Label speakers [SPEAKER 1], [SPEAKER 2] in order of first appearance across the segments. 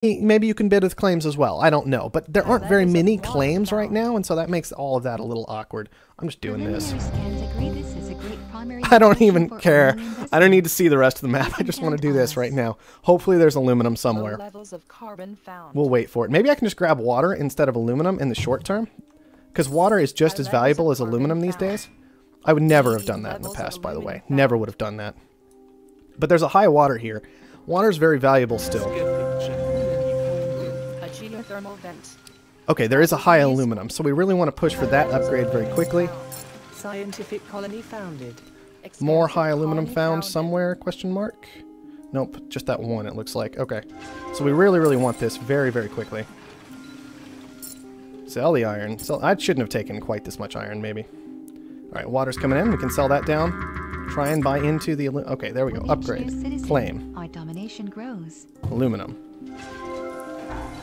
[SPEAKER 1] maybe you can bid with claims as well. I don't know, but there aren't very many claims right now, and so that makes all of that a little awkward. I'm just doing this. I don't even care. I don't need to see the rest of the map. I just want to do this right now. Hopefully there's aluminum somewhere. We'll wait for it. Maybe I can just grab water instead of aluminum in the short term, because water is just as valuable as aluminum these days. I would never have done that in the past, by the way. Never would have done that. But there's a high water here. Water's very valuable still. Okay, there is a high aluminum, so we really want to push for that upgrade very quickly.
[SPEAKER 2] Scientific colony founded.
[SPEAKER 1] More high aluminum found somewhere, question mark? Nope, just that one it looks like. Okay, so we really, really want this very, very quickly. Sell the iron. I shouldn't have taken quite this much iron, maybe. Alright, water's coming in. We can sell that down. Try and buy into the... Okay, there we go. Upgrade. Claim.
[SPEAKER 3] Our domination grows.
[SPEAKER 1] Aluminum.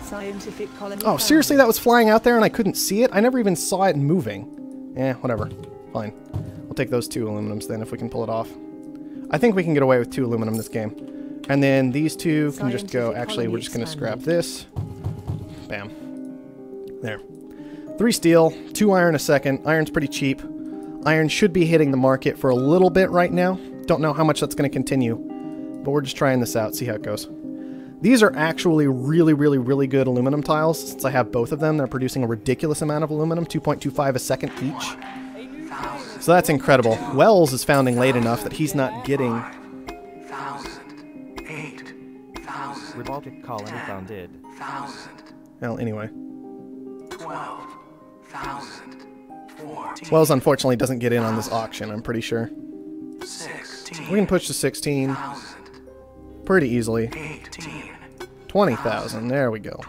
[SPEAKER 2] Scientific colony
[SPEAKER 1] Oh, seriously? That was flying out there and I couldn't see it? I never even saw it moving. Eh, whatever. Fine. We'll take those 2 aluminums then if we can pull it off. I think we can get away with 2 aluminum this game. And then these 2 can just go... Actually, we're just going to scrap this. Bam. There. 3 steel, 2 iron a second. Iron's pretty cheap. Iron should be hitting the market for a little bit right now. Don't know how much that's going to continue, but we're just trying this out, see how it goes. These are actually really, really, really good aluminum tiles. Since I have both of them, they're producing a ridiculous amount of aluminum, 2.25 a second each. So that's incredible. Wells is founding late enough that he's not getting...
[SPEAKER 4] Revoltic colony founded.
[SPEAKER 1] Well, anyway. Wells unfortunately doesn't get in on this auction, I'm pretty sure. We can push to 16 pretty easily. 20,000, there we go.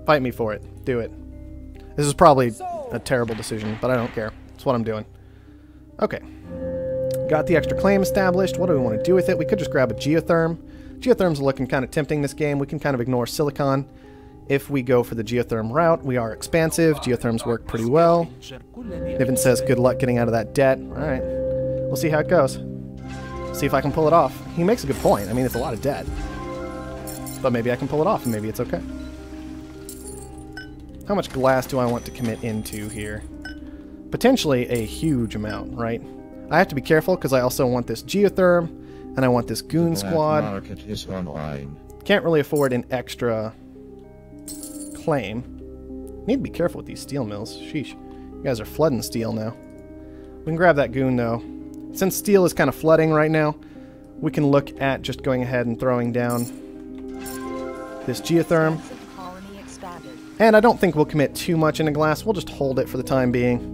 [SPEAKER 1] Fight me for it. Do it. This is probably a terrible decision, but I don't care. It's what I'm doing. Okay. Got the extra claim established. What do we want to do with it? We could just grab a geotherm. Geotherms are looking kind of tempting this game. We can kind of ignore silicon. If we go for the geotherm route, we are expansive. Geotherms work pretty well. Niven says, good luck getting out of that debt. Alright. We'll see how it goes. See if I can pull it off. He makes a good point. I mean, it's a lot of debt. But maybe I can pull it off, and maybe it's okay. How much glass do I want to commit into here? Potentially a huge amount, right? I have to be careful, because I also want this geotherm, and I want this goon squad.
[SPEAKER 5] Market is online. Can't
[SPEAKER 1] really afford an extra... claim. Need to be careful with these steel mills. Sheesh. You guys are flooding steel now. We can grab that goon though. Since steel is kind of flooding right now, we can look at just going ahead and throwing down this geotherm. And I don't think we'll commit too much into glass. We'll just hold it for the time being.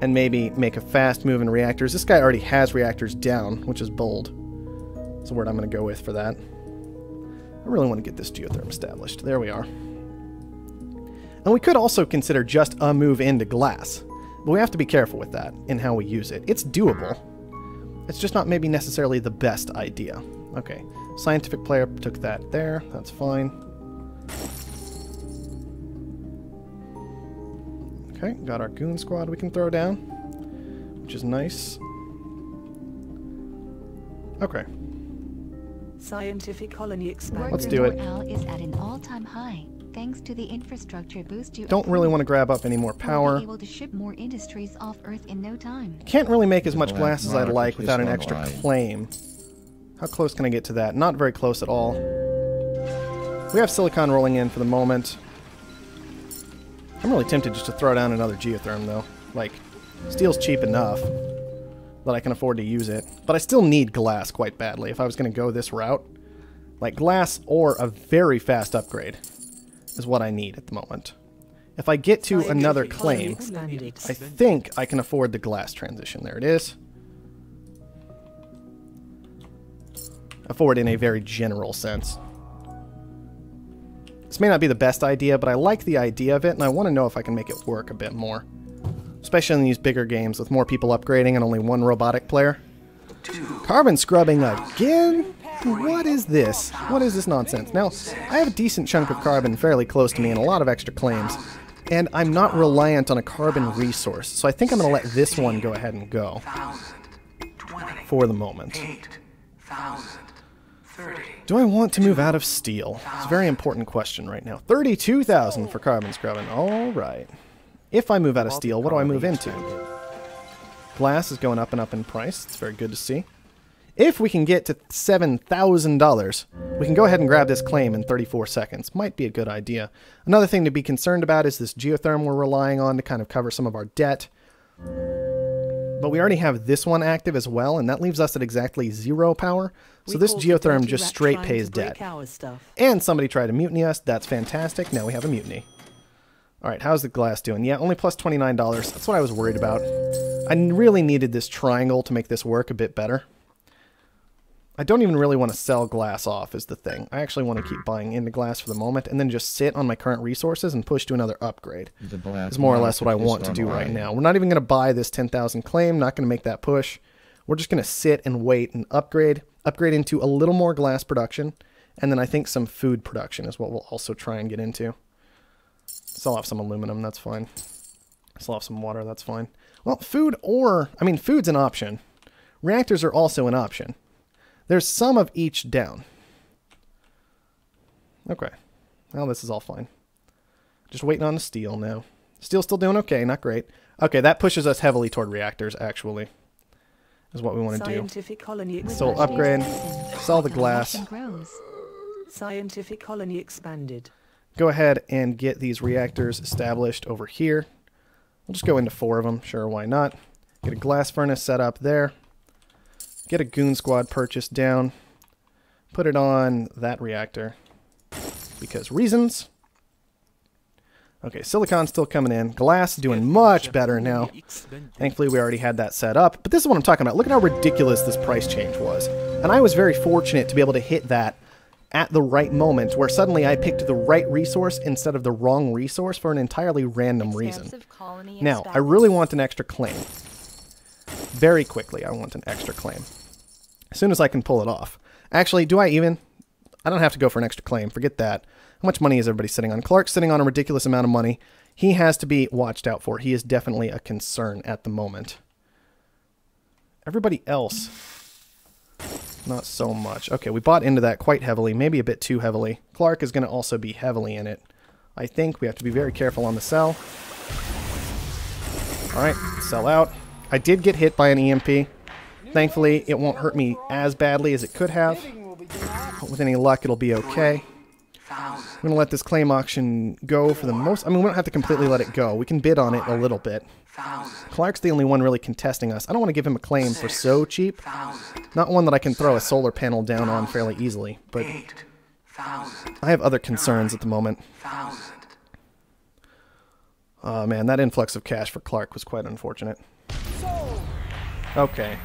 [SPEAKER 1] And maybe make a fast move in reactors. This guy already has reactors down, which is bold. That's the word I'm going to go with for that. I really want to get this geotherm established. There we are. And we could also consider just a move into glass, but we have to be careful with that in how we use it. It's doable. It's just not maybe necessarily the best idea. Okay, scientific player took that there. That's fine. Okay, got our goon squad we can throw down, which is nice. Okay.
[SPEAKER 2] Scientific colony expanded.
[SPEAKER 1] Let's do it.
[SPEAKER 3] Morale is at an all-time high. Thanks to the infrastructure boost you
[SPEAKER 1] don't really want to grab up any more power.
[SPEAKER 3] We'll be able to ship more industries off Earth in no time.
[SPEAKER 1] Can't really make as much glass as I'd like without an extra claim. How close can I get to that? Not very close at all. We have silicon rolling in for the moment. I'm really tempted just to throw down another geotherm though. Like, steel's cheap enough that I can afford to use it. But I still need glass quite badly if I was going to go this route. Like glass or a very fast upgrade is what I need at the moment. If I get to another claim, I think I can afford the glass transition. There it is. Afford in a very general sense. This may not be the best idea, but I like the idea of it, and I want to know if I can make it work a bit more. Especially in these bigger games with more people upgrading and only one robotic player. Carbon scrubbing again? What is this? What is this nonsense? Now, I have a decent chunk of carbon fairly close to me and a lot of extra claims, and I'm not reliant on a carbon resource, so I think I'm going to let this one go ahead and go for the moment. Do I want to move out of steel? It's a very important question right now. 32,000 for carbon scrubbing. All right. If I move out of steel, what do I move into? Glass is going up and up in price. It's very good to see. If we can get to $7,000, we can go ahead and grab this claim in 34 seconds. Might be a good idea. Another thing to be concerned about is this geotherm we're relying on to kind of cover some of our debt. But we already have this one active as well, and that leaves us at exactly 0 power. So this geotherm just straight pays debt. And somebody tried to mutiny us. That's fantastic. Now we have a mutiny. Alright, how's the glass doing? Yeah, only plus $29. That's what I was worried about. I really needed this triangle to make this work a bit better. I don't even really want to sell glass off is the thing. I actually want to keep buying into glass for the moment and then just sit on my current resources and push to another upgrade. Is more or less what I want to do right now. We're not even going to buy this 10,000 claim, not going to make that push. We're just going to sit and wait and upgrade into a little more glass production, and then I think some food production is what we'll also try and get into. Sell off some aluminum, that's fine. Sell off some water, that's fine. Well, food's an option. Reactors are also an option. There's some of each down. Okay. Well, this is all fine. Just waiting on the steel now. Steel's still doing okay, not great. Okay, that pushes us heavily toward reactors, actually. Is what we want to do. So we'll upgrade, sell the glass.
[SPEAKER 2] Scientific colony expanded.
[SPEAKER 1] Go ahead and get these reactors established over here. We'll just go into 4 of them. Sure, why not? Get a glass furnace set up there. Get a goon squad purchased down. Put it on that reactor. Because reasons. Okay, silicon's still coming in. Glass doing much better now. Thankfully, we already had that set up. But this is what I'm talking about. Look at how ridiculous this price change was. And I was very fortunate to be able to hit that at the right moment, where suddenly I picked the right resource instead of the wrong resource for an entirely random reason. Now, I really want an extra claim. Very quickly, I want an extra claim. As soon as I can pull it off. Actually, do I even? I don't have to go for an extra claim. Forget that. How much money is everybody sitting on? Clark's sitting on a ridiculous amount of money. He has to be watched out for. He is definitely a concern at the moment. Everybody else, not so much. Okay, we bought into that quite heavily, maybe a bit too heavily. Clark is going to also be heavily in it. I think we have to be very careful on the sell. Alright, sell out. I did get hit by an EMP. Thankfully, it won't hurt me as badly as it could have. But with any luck, it'll be okay. I'm going to let this claim auction go for the most... I mean, we don't have to completely let it go. We can bid on it a little bit. Clark's the only one really contesting us. I don't want to give him a claim for so cheap. Not one that I can throw a solar panel down on fairly easily, but I have other concerns at the moment. Oh man, that influx of cash for Clark was quite unfortunate. Okay.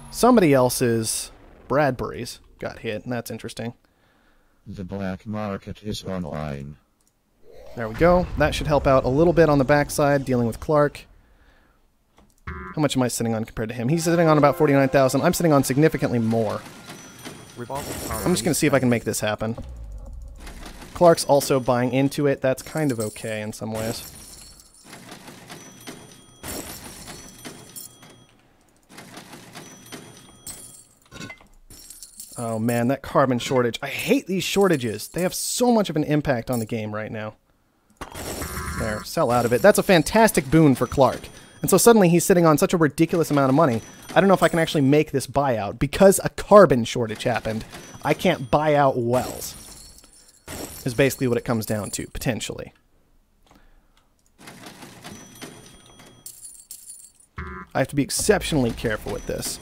[SPEAKER 1] Somebody else's Bradbury's got hit, and that's interesting.
[SPEAKER 5] The black market is online.
[SPEAKER 1] There we go. That should help out a little bit on the backside, dealing with Clark. How much am I sitting on compared to him? He's sitting on about 49,000. I'm sitting on significantly more. I'm just going to see if I can make this happen. Clark's also buying into it. That's kind of okay in some ways. Oh man, that carbon shortage. I hate these shortages. They have so much of an impact on the game right now. There, sell out of it. That's a fantastic boon for Clark. And so suddenly he's sitting on such a ridiculous amount of money. I don't know if I can actually make this buyout. Because a carbon shortage happened, I can't buy out wells. Is basically what it comes down to, potentially. I have to be exceptionally careful with this.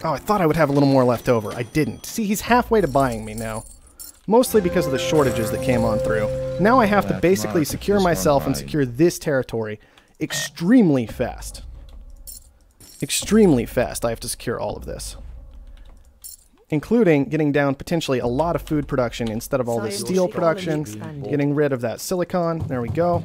[SPEAKER 1] Oh, I thought I would have a little more left over. I didn't. See, he's halfway to buying me now. Mostly because of the shortages that came on through. Now I have to basically secure myself and secure this territory extremely fast. Extremely fast I have to secure all of this. Including getting down potentially a lot of food production instead of all this steel production. Getting rid of that silicon. There we go.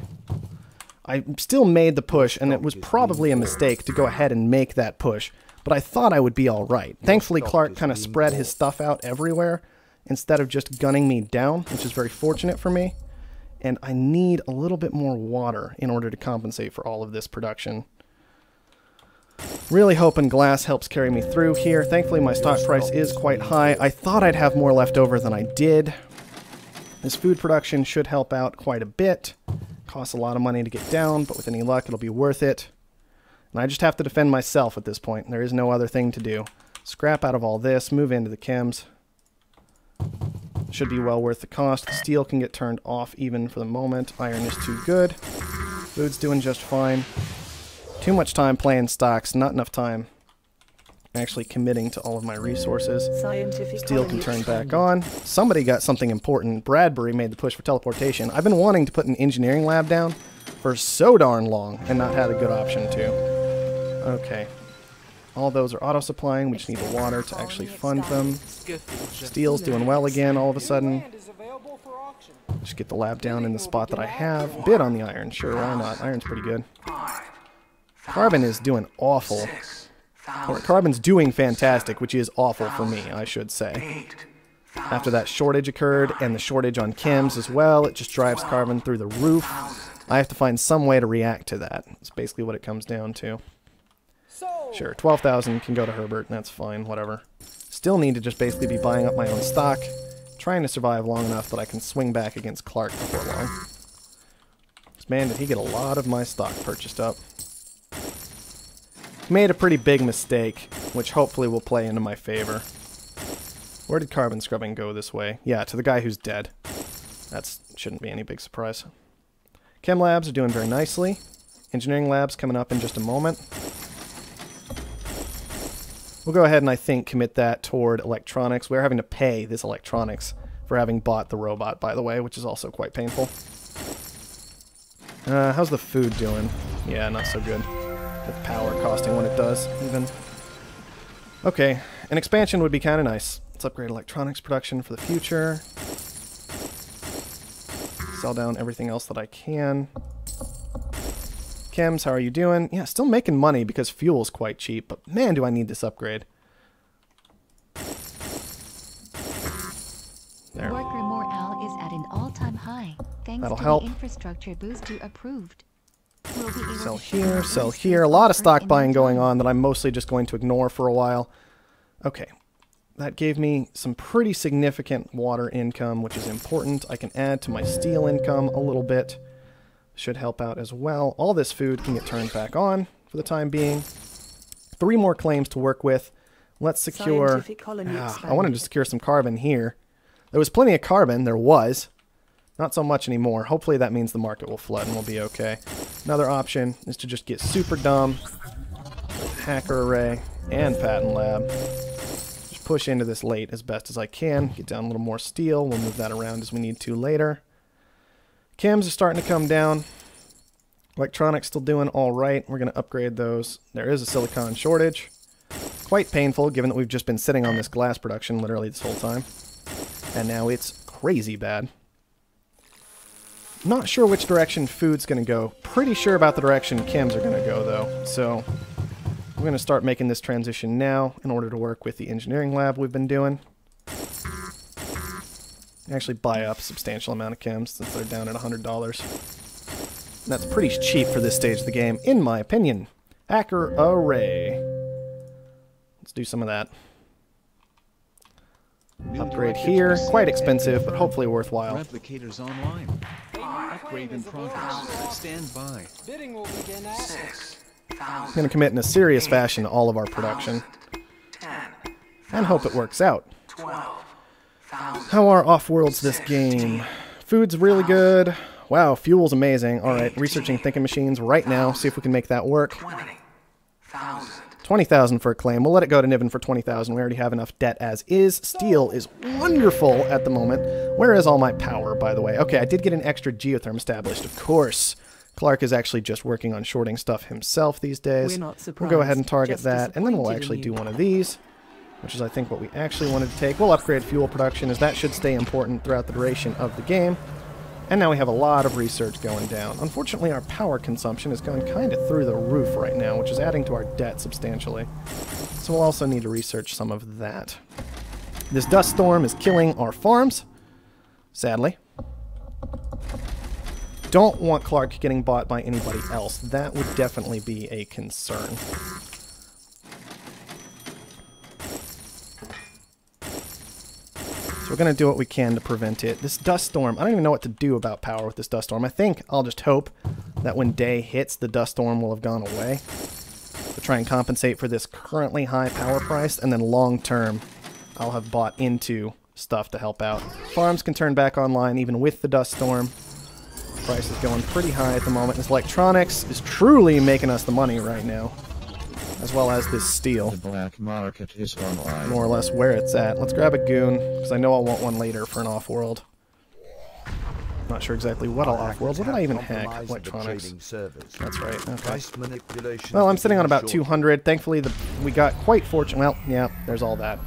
[SPEAKER 1] I still made the push, and it was probably a mistake to go ahead and make that push. But I thought I would be alright. Thankfully, Clark kind of spread his stuff out everywhere instead of just gunning me down, which is very fortunate for me. And I need a little bit more water in order to compensate for all of this production. Really hoping glass helps carry me through here. Thankfully, my stock price is quite high. I thought I'd have more left over than I did. This food production should help out quite a bit. Costs a lot of money to get down, but with any luck, it'll be worth it. And I just have to defend myself at this point. There is no other thing to do. Scrap out of all this, move into the chems. Should be well worth the cost. The steel can get turned off even for the moment. Iron is too good. Food's doing just fine. Too much time playing stocks, not enough time actually committing to all of my resources. Steel can turn back on. Somebody got something important. Bradbury made the push for teleportation. I've been wanting to put an engineering lab down for so darn long and not had a good option to. Okay. All those are auto-supplying. We just need the water to actually fund them. Steel's doing well again all of a sudden. Just get the lab down in the spot that I have. Bid on the iron. Sure, why not? Iron's pretty good. Carbon is doing awful. Or carbon's doing fantastic, which is awful for me, I should say. After that shortage occurred, and the shortage on chems as well, it just drives carbon through the roof. I have to find some way to react to that. That's basically what it comes down to. Sure, 12,000 can go to Herbert, and that's fine, whatever. Still need to just basically be buying up my own stock, trying to survive long enough that I can swing back against Clark before long. Man, did he get a lot of my stock purchased up. Made a pretty big mistake, which hopefully will play into my favor. Where did carbon scrubbing go this way? Yeah, to the guy who's dead. That shouldn't be any big surprise. Chem labs are doing very nicely. Engineering labs coming up in just a moment. We'll go ahead and I think commit that toward electronics. We're having to pay this electronics for having bought the robot, by the way, which is also quite painful. How's the food doing? Yeah, not so good. With power costing what it does, even. Okay, an expansion would be kind of nice. Let's upgrade electronics production for the future. Sell down everything else that I can. Chems, how are you doing? Yeah, still making money because fuel's quite cheap, but man, do I need this upgrade. There.
[SPEAKER 3] Worker morale is at an all-time high. Thanks
[SPEAKER 1] That'll
[SPEAKER 3] to
[SPEAKER 1] help.
[SPEAKER 3] the infrastructure boost you approved. We'll be able
[SPEAKER 1] Sell
[SPEAKER 3] to ship
[SPEAKER 1] here,
[SPEAKER 3] more
[SPEAKER 1] sell
[SPEAKER 3] goods
[SPEAKER 1] here. A
[SPEAKER 3] to
[SPEAKER 1] lot of stock
[SPEAKER 3] in
[SPEAKER 1] buying
[SPEAKER 3] no
[SPEAKER 1] going
[SPEAKER 3] time.
[SPEAKER 1] on that I'm mostly just going to ignore for a while. Okay. That gave me some pretty significant water income, which is important. I can add to my steel income a little bit. Should help out as well. All this food can get turned back on for the time being. 3 more claims to work with. Let's secure... I wanted to secure some carbon here. There was plenty of carbon. There was. Not so much anymore. Hopefully that means the market will flood and we'll be okay. Another option is to just get super dumb. Hacker array and patent lab. Just push into this late as best as I can. Get down a little more steel. We'll move that around as we need to later. Chems are starting to come down. Electronics still doing all right. We're going to upgrade those. There is a silicon shortage. Quite painful given that we've just been sitting on this glass production literally this whole time. And now it's crazy bad. Not sure which direction food's going to go. Pretty sure about the direction chems are going to go, though. So we're going to start making this transition now in order to work with the engineering lab we've been doing. Actually buy up a substantial amount of chems since they're down at $100. That's pretty cheap for this stage of the game, in my opinion. Hacker array. Let's do some of that. Upgrade here. Quite expensive, but hopefully worthwhile.
[SPEAKER 4] Replicators online. Upgrade in progress. Stand by. Bidding will begin at
[SPEAKER 1] I'm going to commit in a serious fashion to all of our production. And hope it works out. How are Offworlds this game? Food's really good. Wow, fuel's amazing. Alright, researching thinking machines right now. See if we can make that work. 20,000 for a claim. We'll let it go to Niven for 20,000. We already have enough debt as is. Steel is wonderful at the moment. Where is all my power, by the way? Okay, I did get an extra geotherm established, of course. Clark is actually just working on shorting stuff himself these days. We'll go ahead and target that, and then we'll actually do one of these, which is, I think, what we actually wanted to take. We'll upgrade fuel production, as that should stay important throughout the duration of the game. And now we have a lot of research going down. Unfortunately, our power consumption is going kind of through the roof right now, which is adding to our debt substantially. So we'll also need to research some of that. This dust storm is killing our farms, sadly. Don't want Clark getting bought by anybody else. That would definitely be a concern. So we're going to do what we can to prevent it. This dust storm, I don't even know what to do about power with this dust storm. I think I'll just hope that when day hits, the dust storm will have gone away to try and compensate for this currently high power price, and then long term, I'll have bought into stuff to help out. Farms can turn back online even with the dust storm. Price is going pretty high at the moment. This electronics is truly making us the money right now, as well as this steel.
[SPEAKER 5] The black market is online.
[SPEAKER 1] More or less where it's at. Let's grab a goon, because I know I'll want one later for an off-world. Not sure exactly what I'll off-world. What did I even hack? Electronics. That's right. Okay. Well, I'm sitting on about 200. Thankfully, we got quite fortunate. Well, yeah, there's all that.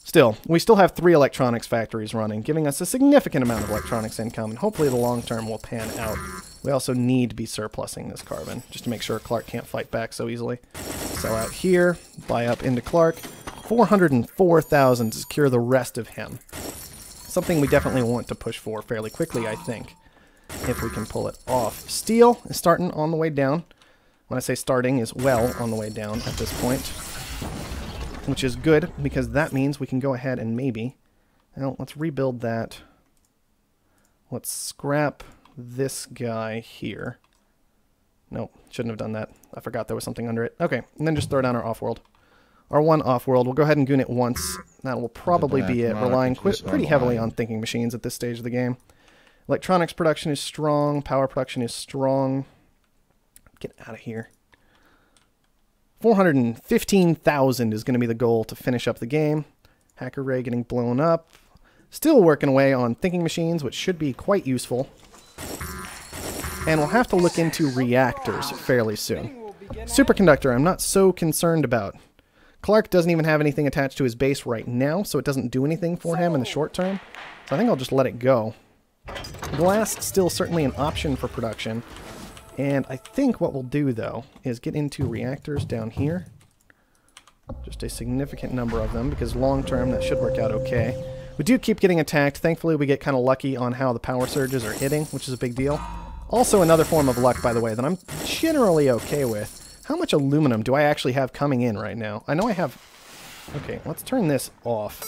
[SPEAKER 1] Still, we still have 3 electronics factories running, giving us a significant amount of electronics income, and hopefully the long term will pan out. We also need to be surplusing this carbon, just to make sure Clark can't fight back so easily. Sell out here, buy up into Clark. 404,000 to secure the rest of him. Something we definitely want to push for fairly quickly, I think, if we can pull it off. Steel is starting on the way down. When I say starting, is well on the way down at this point, which is good, because that means we can go ahead and maybe... Well, let's rebuild that. Let's scrap this guy here. Nope, shouldn't have done that. I forgot there was something under it. Okay, and then just throw down our off-world. Our one off-world, we'll go ahead and goon it once. That will probably be it, relying pretty heavily on thinking machines at this stage of the game. Electronics production is strong, power production is strong. Get out of here. 415,000 is going to be the goal to finish up the game. Hacker Ray getting blown up. Still working away on thinking machines, which should be quite useful. And we'll have to look into reactors fairly soon. Superconductor, I'm not so concerned about. Clark doesn't even have anything attached to his base right now, so it doesn't do anything for him in the short term. So I think I'll just let it go. Glass still certainly an option for production. And I think what we'll do, though, is get into reactors down here. Just a significant number of them, because long-term that should work out okay. We do keep getting attacked. Thankfully, we get kind of lucky on how the power surges are hitting, which is a big deal. Also, another form of luck, by the way, that I'm generally okay with. How much aluminum do I actually have coming in right now? I know I have... Okay, let's turn this off.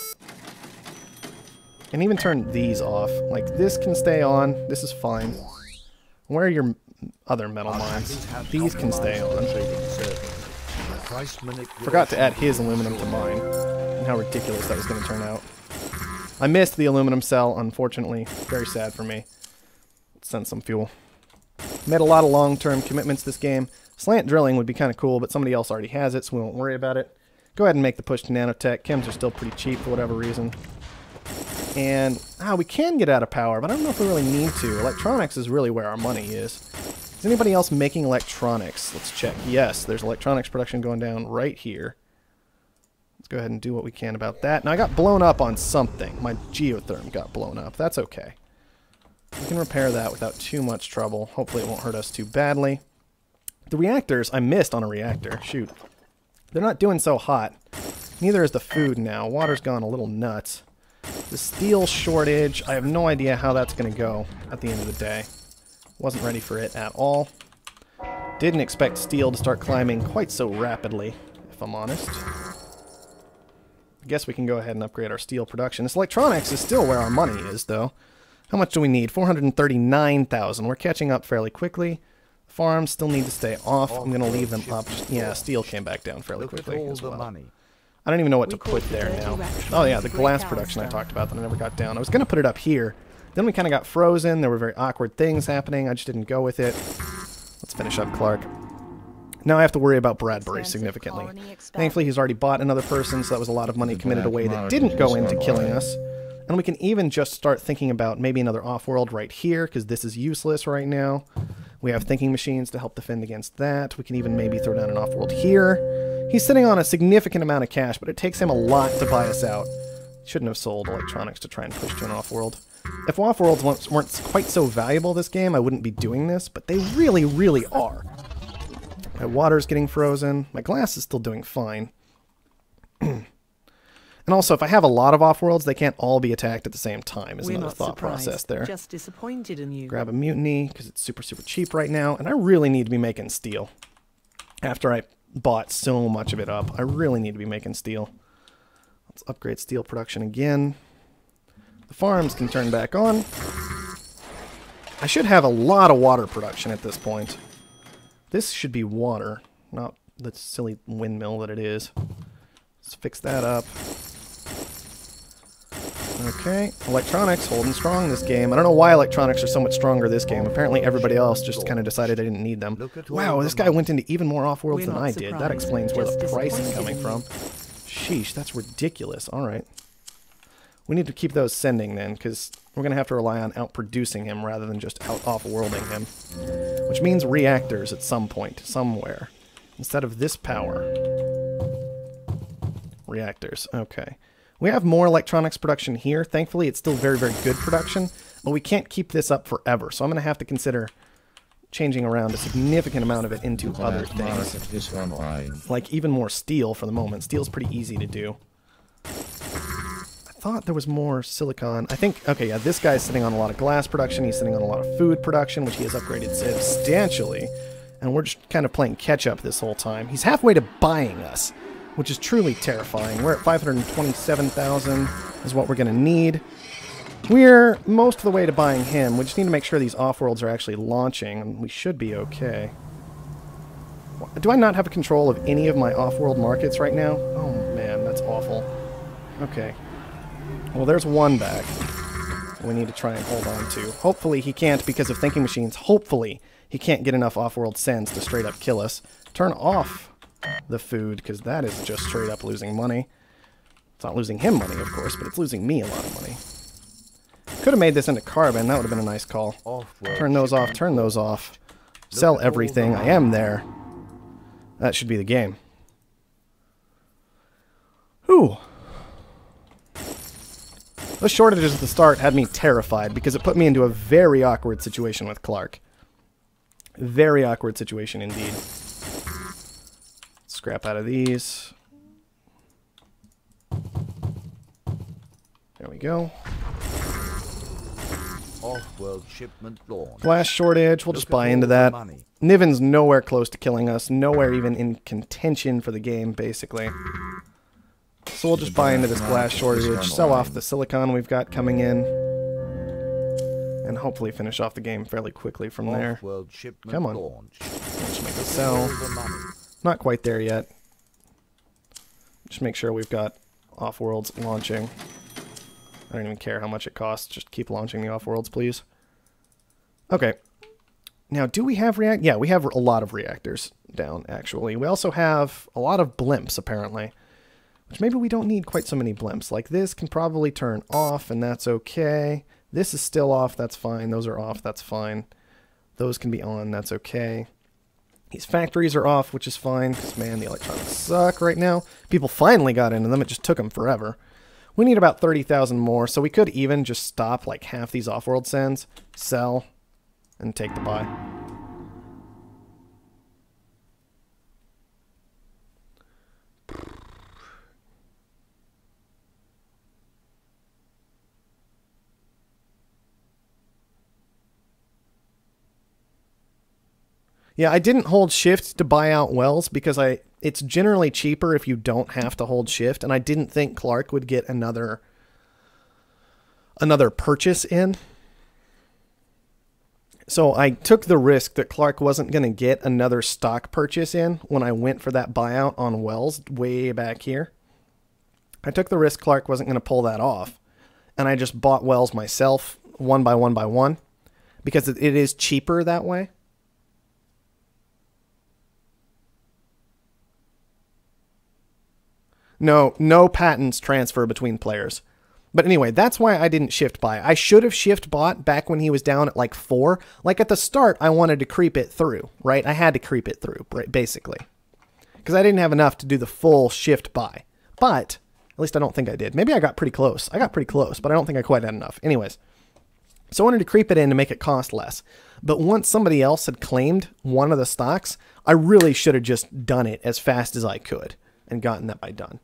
[SPEAKER 1] And even turn these off. Like, this can stay on. This is fine. Where are your other metal mines? These can stay on. Forgot to add his aluminum to mine. And how ridiculous that was going to turn out. I missed the aluminum cell, unfortunately. Very sad for me. Let's send some fuel. Made a lot of long-term commitments this game. Slant drilling would be kind of cool, but somebody else already has it, so we won't worry about it. Go ahead and make the push to nanotech. Chems are still pretty cheap for whatever reason. And, we can get out of power, but I don't know if we really need to. Electronics is really where our money is. Is anybody else making electronics? Let's check. Yes, there's electronics production going down right here. Let's go ahead and do what we can about that. Now, I got blown up on something. My geotherm got blown up. That's okay. We can repair that without too much trouble. Hopefully it won't hurt us too badly. The reactors, I missed on a reactor. Shoot. They're not doing so hot. Neither is the food now. Water's gone a little nuts. The steel shortage, I have no idea how that's going to go at the end of the day. Wasn't ready for it at all. Didn't expect steel to start climbing quite so rapidly, if I'm honest. I guess we can go ahead and upgrade our steel production. This electronics is still where our money is, though. How much do we need? 439,000. We're catching up fairly quickly. Farms still need to stay off. I'm going to leave them up. Yeah, steel came back down fairly quickly as well. I don't even know what to put there now. Oh yeah, the glass production I talked about that I never got down. I was going to put it up here. Then we kind of got frozen. There were very awkward things happening. I just didn't go with it. Let's finish up Clark. Now I have to worry about Bradbury significantly. Thankfully, he's already bought another person, so that was a lot of money committed away that didn't go into killing us. And we can even just start thinking about maybe another off-world right here, because this is useless right now. We have thinking machines to help defend against that. We can even maybe throw down an off-world here. He's sitting on a significant amount of cash, but it takes him a lot to buy us out. Shouldn't have sold electronics to try and push to an off-world. If off-worlds weren't quite so valuable this game, I wouldn't be doing this, but they really, really are. My water's getting frozen. My glass is still doing fine. And also, if I have a lot of off-worlds, they can't all be attacked at the same time, is another thought process there.
[SPEAKER 2] Just disappointed in you.
[SPEAKER 1] Grab a mutiny, because it's super, super cheap right now, and I really need to be making steel. After I bought so much of it up, I really need to be making steel. Let's upgrade steel production again. The farms can turn back on. I should have a lot of water production at this point. This should be water, not the silly windmill that it is. Let's fix that up. Okay, electronics holding strong this game. I don't know why electronics are so much stronger this game. Apparently everybody else just kind of decided they didn't need them. Wow, this guy went into even more off-worlds than I did. That explains where the price is coming from. Sheesh, that's ridiculous. Alright. We need to keep those sending then, because we're going to have to rely on outproducing him rather than just off-worlding him. Which means reactors at some point, somewhere. Instead of this power. Reactors, okay. We have more electronics production here. Thankfully, it's still very, very good production, but we can't keep this up forever. So I'm going to have to consider changing around a significant amount of it into other things. Like even more steel for the moment. Steel's pretty easy to do. I thought there was more silicon. I think, okay, yeah, this guy's sitting on a lot of glass production. He's sitting on a lot of food production, which he has upgraded substantially. And we're just kind of playing catch-up this whole time. He's halfway to buying us, which is truly terrifying. We're at 527,000 is what we're going to need. We're most of the way to buying him. We just need to make sure these off-worlds are actually launching, and we should be okay. Do I not have control of any of my off-world markets right now? Oh man, that's awful. Okay. Well, there's one back we need to try and hold on to. Hopefully he can't, because of thinking machines, hopefully he can't get enough off-world sends to straight up kill us. Turn off the food, because that is just straight up losing money. It's not losing him money, of course, but it's losing me a lot of money. Could have made this into carbon. That would have been a nice call. Turn those off. Turn those off. Sell everything. I am there. That should be the game. Whew. Those shortages at the start had me terrified because it put me into a very awkward situation with Clark. Very awkward situation indeed. Scrap out of these. There we go.
[SPEAKER 6] Offworld shipment launch.
[SPEAKER 1] Glass shortage, we'll just buy into that. Niven's nowhere close to killing us, nowhere even in contention for the game, basically. So we'll just buy into this glass shortage, sell off the silicon we've got coming in, and hopefully finish off the game fairly quickly from there. Come on. Just make a sell. Not quite there yet. Just make sure we've got off-worlds launching. I don't even care how much it costs. Just keep launching the off-worlds, please. Okay. Now, do we have react? Yeah, we have a lot of reactors down, actually. We also have a lot of blimps, apparently. Which maybe we don't need quite so many blimps. Like this can probably turn off, and that's okay. This is still off, that's fine. Those are off, that's fine. Those can be on, that's okay. These factories are off, which is fine, because, man, the electronics suck right now. People finally got into them. It just took them forever. We need about 30,000 more, so we could even just stop like half these off-world sends, sell, and take the buy. Yeah, I didn't hold shift to buy out wells because it's generally cheaper if you don't have to hold shift, and I didn't think Clark would get another purchase in. So I took the risk that Clark wasn't going to get another stock purchase in when I went for that buyout on wells way back here. I took the risk Clark wasn't going to pull that off, and I just bought wells myself one by one by one because it is cheaper that way. No patents transfer between players. But anyway, that's why I didn't shift buy. I should have shift bought back when he was down at like 4. Like at the start, I wanted to creep it through, right? I had to creep it through, basically. Because I didn't have enough to do the full shift buy. But, at least I don't think I did. Maybe I got pretty close. I got pretty close, but I don't think I quite had enough. Anyways. So I wanted to creep it in to make it cost less. But once somebody else had claimed one of the stocks, I really should have just done it as fast as I could and gotten that by done.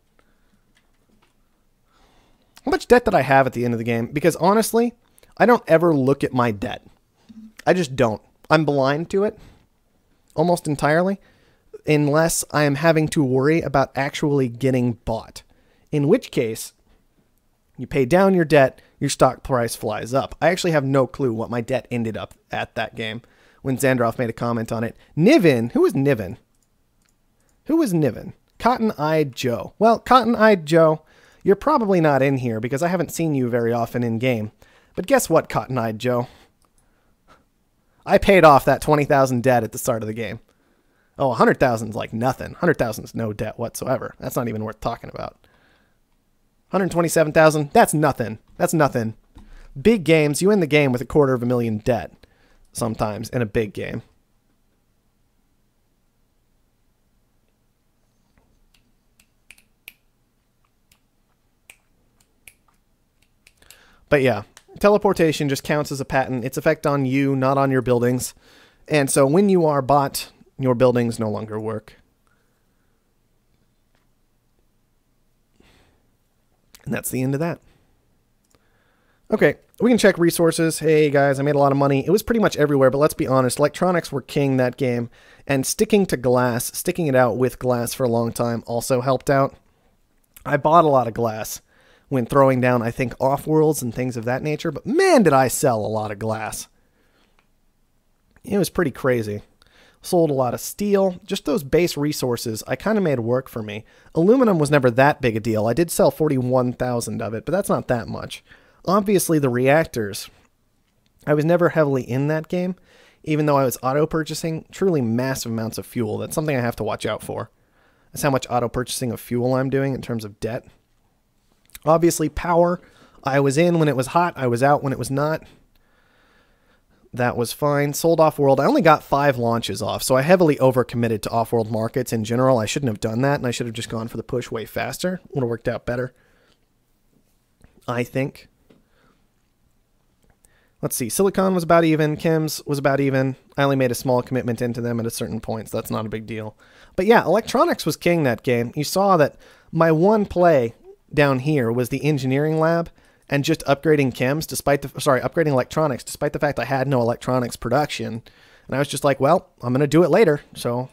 [SPEAKER 1] How much debt did I have at the end of the game? Because honestly, I don't ever look at my debt. I just don't. I'm blind to it almost entirely unless I am having to worry about actually getting bought. In which case, you pay down your debt, your stock price flies up. I actually have no clue what my debt ended up at that game when Xandroff made a comment on it. Niven, who was Niven? Who was Niven? Cotton-Eyed Joe. Well, Cotton-Eyed Joe, you're probably not in here because I haven't seen you very often in-game. But guess what, Cotton-Eyed Joe? I paid off that 20,000 debt at the start of the game. Oh, 100,000 is like nothing. 100,000 is no debt whatsoever. That's not even worth talking about. 127,000, that's nothing. That's nothing. Big games, you end the game with $250,000 debt sometimes in a big game. But yeah, teleportation just counts as a patent. Its effect on you, not on your buildings. And so when you are bought, your buildings no longer work. And that's the end of that. Okay, we can check resources. Hey guys, I made a lot of money. It was pretty much everywhere, but let's be honest, electronics were king that game. And sticking to glass, sticking it out with glass for a long time also helped out. I bought a lot of glass when throwing down, I think, Offworlds and things of that nature. But man, did I sell a lot of glass. It was pretty crazy. Sold a lot of steel. Just those base resources, I kind of made work for me. Aluminum was never that big a deal. I did sell 41,000 of it, but that's not that much. Obviously, the reactors, I was never heavily in that game, even though I was auto-purchasing truly massive amounts of fuel. That's something I have to watch out for. That's how much auto-purchasing of fuel I'm doing in terms of debt. Obviously, power, I was in when it was hot. I was out when it was not. That was fine. Sold Offworld. I only got 5 launches off, so I heavily overcommitted to Offworld markets in general. I shouldn't have done that, and I should have just gone for the push way faster. Would have worked out better, I think. Let's see. Silicon was about even. Chems was about even. I only made a small commitment into them at a certain point, so that's not a big deal. But yeah, electronics was king that game. You saw that my one play down here was the engineering lab and just upgrading chems despite the, upgrading electronics despite the fact I had no electronics production. And I was just like, well, I'm going to do it later. So,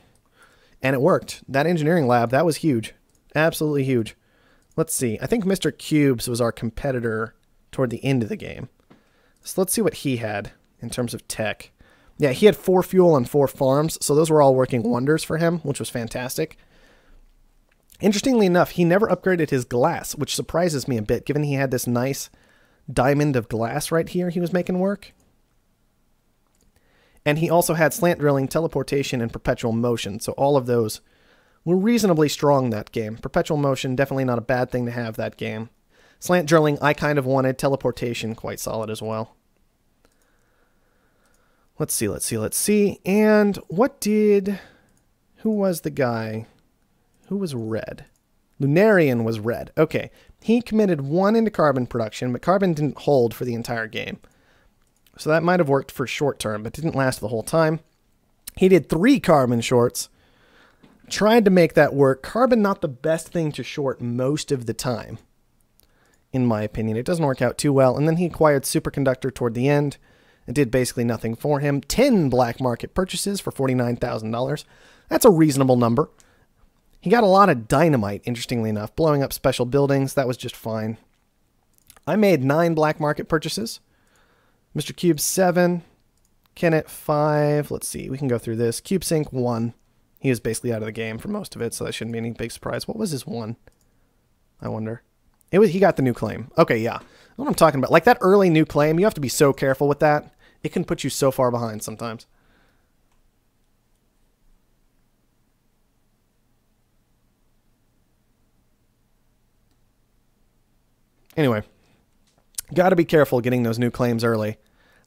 [SPEAKER 1] and it worked. That engineering lab, that was huge. Absolutely huge. Let's see. I think Mr. Cubes was our competitor toward the end of the game. So let's see what he had in terms of tech. Yeah, he had 4 fuel and 4 farms, so those were all working wonders for him, which was fantastic. Interestingly enough, he never upgraded his glass, which surprises me a bit, given he had this nice diamond of glass right here he was making work. And he also had slant drilling, teleportation, and perpetual motion, so all of those were reasonably strong that game. Perpetual motion, definitely not a bad thing to have that game. Slant drilling, I kind of wanted. Teleportation, quite solid as well. Let's see. And what did... Who was the guy? Who was red? Lunarian was red. Okay. He committed 1 into carbon production, but carbon didn't hold for the entire game. So that might have worked for short term, but didn't last the whole time. He did 3 carbon shorts. Tried to make that work. Carbon not the best thing to short most of the time, in my opinion. It doesn't work out too well. And then he acquired superconductor toward the end. It did basically nothing for him. 10 black market purchases for $49,000. That's a reasonable number. He got a lot of dynamite, interestingly enough, blowing up special buildings. That was just fine. I made 9 black market purchases. Mr. Cube 7. Kennett 5. Let's see. We can go through this. CubeSync 1. He was basically out of the game for most of it, so that shouldn't be any big surprise. What was his 1? I wonder. He got the new claim. Okay, yeah. What I'm talking about. Like that early new claim, you have to be so careful with that. It can put you so far behind sometimes. Anyway, got to be careful getting those new claims early.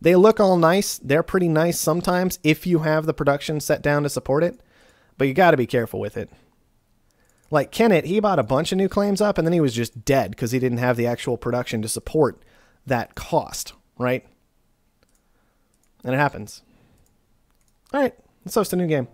[SPEAKER 1] They look all nice. They're pretty nice sometimes if you have the production set down to support it, but you got to be careful with it. Like Kennett, he bought a bunch of new claims up and then he was just dead because he didn't have the actual production to support that cost, right? And it happens. All right, let's host a new game.